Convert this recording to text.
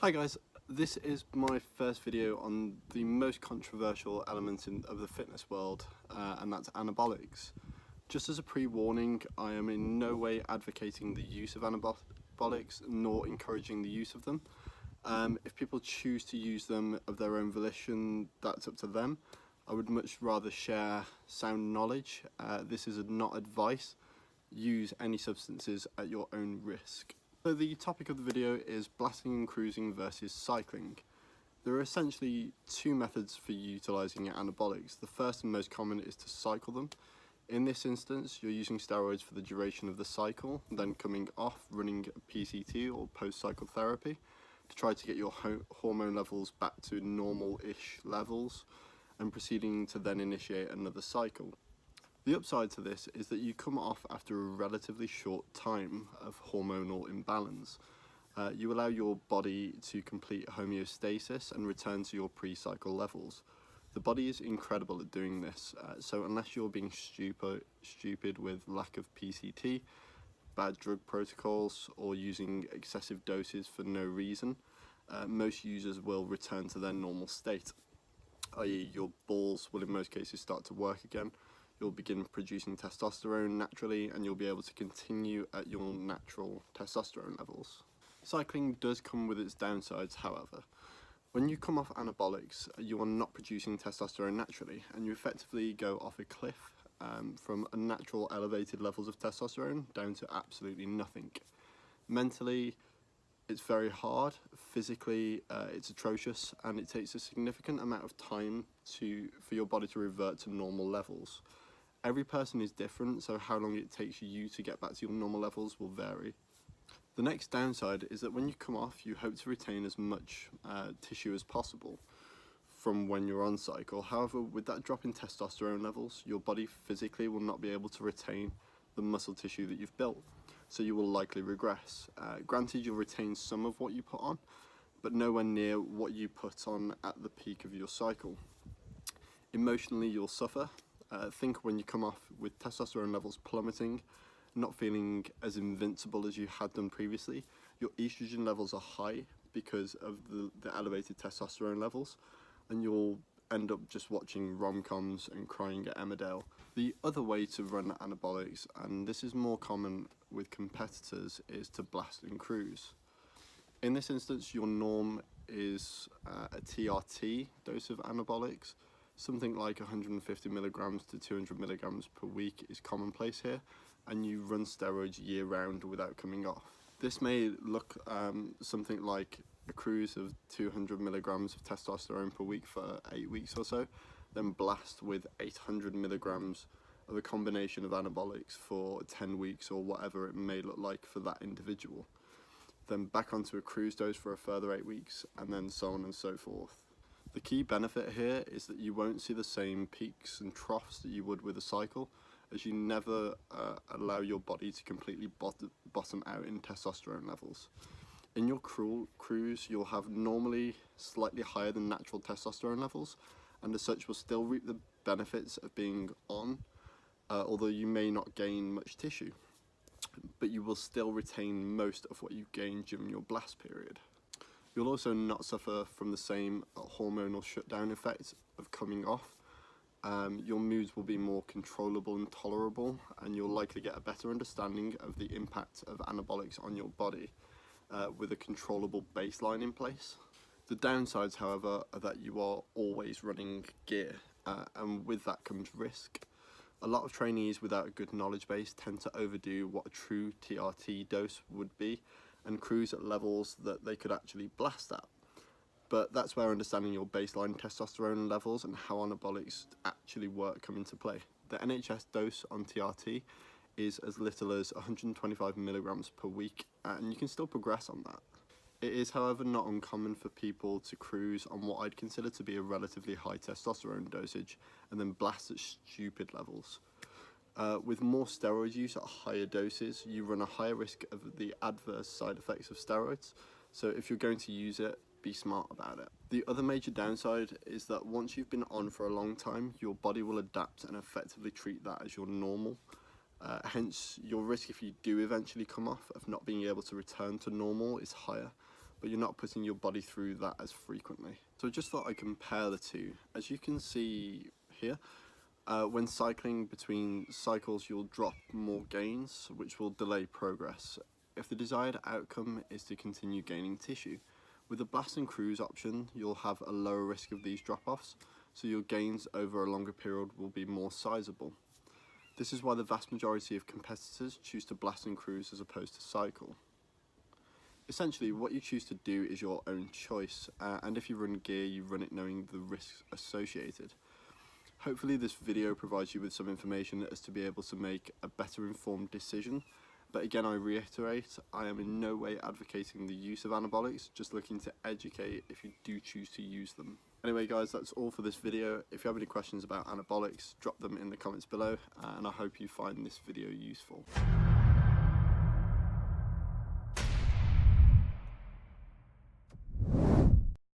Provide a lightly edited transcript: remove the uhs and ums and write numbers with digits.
Hi guys, this is my first video on the most controversial element of the fitness world, and that's anabolics. Just as a pre-warning, I am in no way advocating the use of anabolics, nor encouraging the use of them. If people choose to use them of their own volition, that's up to them. I would much rather share sound knowledge. This is not advice. Use any substances at your own risk. So the topic of the video is blasting and cruising versus cycling. There are essentially two methods for utilising anabolics. The first and most common is to cycle them. In this instance, you're using steroids for the duration of the cycle, then coming off, running a PCT or post-cycle therapy to try to get your hormone levels back to normal-ish levels and proceeding to then initiate another cycle. The upside to this is that you come off after a relatively short time of hormonal imbalance. You allow your body to complete homeostasis and return to your pre-cycle levels. The body is incredible at doing this, so unless you're being stupid with lack of PCT, bad drug protocols, or using excessive doses for no reason, most users will return to their normal state, i.e. your balls will in most cases start to work again. You'll begin producing testosterone naturally, and you'll be able to continue at your natural testosterone levels. Cycling does come with its downsides, however. When you come off anabolics, you are not producing testosterone naturally, and you effectively go off a cliff from unnatural elevated levels of testosterone down to absolutely nothing. Mentally, it's very hard. Physically, it's atrocious, and it takes a significant amount of time for your body to revert to normal levels. Every person is different, so how long it takes you to get back to your normal levels will vary. The next downside is that when you come off, you hope to retain as much tissue as possible from when you're on cycle. However, with that drop in testosterone levels, your body physically will not be able to retain the muscle tissue that you've built, so you will likely regress. Granted, you'll retain some of what you put on, but nowhere near what you put on at the peak of your cycle. Emotionally, you'll suffer. Think when you come off with testosterone levels plummeting, not feeling as invincible as you had done previously. Your estrogen levels are high because of the elevated testosterone levels, and you'll end up just watching rom-coms and crying at Emmerdale. The other way to run anabolics, and this is more common with competitors, is to blast and cruise. In this instance, your norm is a TRT dose of anabolics. Something like 150 milligrams to 200 milligrams per week is commonplace here, and you run steroids year round without coming off. This may look something like a cruise of 200 milligrams of testosterone per week for 8 weeks or so, then blast with 800 milligrams of a combination of anabolics for 10 weeks or whatever it may look like for that individual. Then back onto a cruise dose for a further 8 weeks, and then so on and so forth. The key benefit here is that you won't see the same peaks and troughs that you would with a cycle, as you never allow your body to completely bottom out in testosterone levels. In your cruise, you'll have normally slightly higher than natural testosterone levels, and as such will still reap the benefits of being on, although you may not gain much tissue, but you will still retain most of what you gained during your blast period. You'll also not suffer from the same hormonal shutdown effect of coming off. Your moods will be more controllable and tolerable, and you'll likely get a better understanding of the impact of anabolics on your body with a controllable baseline in place. The downsides, however, are that you are always running gear, and with that comes risk. A lot of trainees without a good knowledge base tend to overdo what a true TRT dose would be and cruise at levels that they could actually blast at. But that's where understanding your baseline testosterone levels and how anabolics actually work come into play. The NHS dose on TRT is as little as 125 milligrams per week, and you can still progress on that. It is, however, not uncommon for people to cruise on what I'd consider to be a relatively high testosterone dosage and then blast at stupid levels. With more steroid use at higher doses, you run a higher risk of the adverse side effects of steroids, so if you're going to use it, be smart about it. The other major downside is that once you've been on for a long time, your body will adapt and effectively treat that as your normal. Hence, your risk if you do eventually come off of not being able to return to normal is higher. but you're not putting your body through that as frequently. So I just thought I'd compare the two. As you can see here, when cycling between cycles, you'll drop more gains, which will delay progress. If the desired outcome is to continue gaining tissue, with the blast and cruise option, you'll have a lower risk of these drop-offs, so your gains over a longer period will be more sizable. This is why the vast majority of competitors choose to blast and cruise as opposed to cycle. Essentially, what you choose to do is your own choice, and if you run gear, you run it knowing the risks associated. Hopefully this video provides you with some information as to be able to make a better informed decision. But again, I reiterate, I am in no way advocating the use of anabolics, just looking to educate if you do choose to use them. Anyway guys, that's all for this video. If you have any questions about anabolics, drop them in the comments below, and I hope you find this video useful.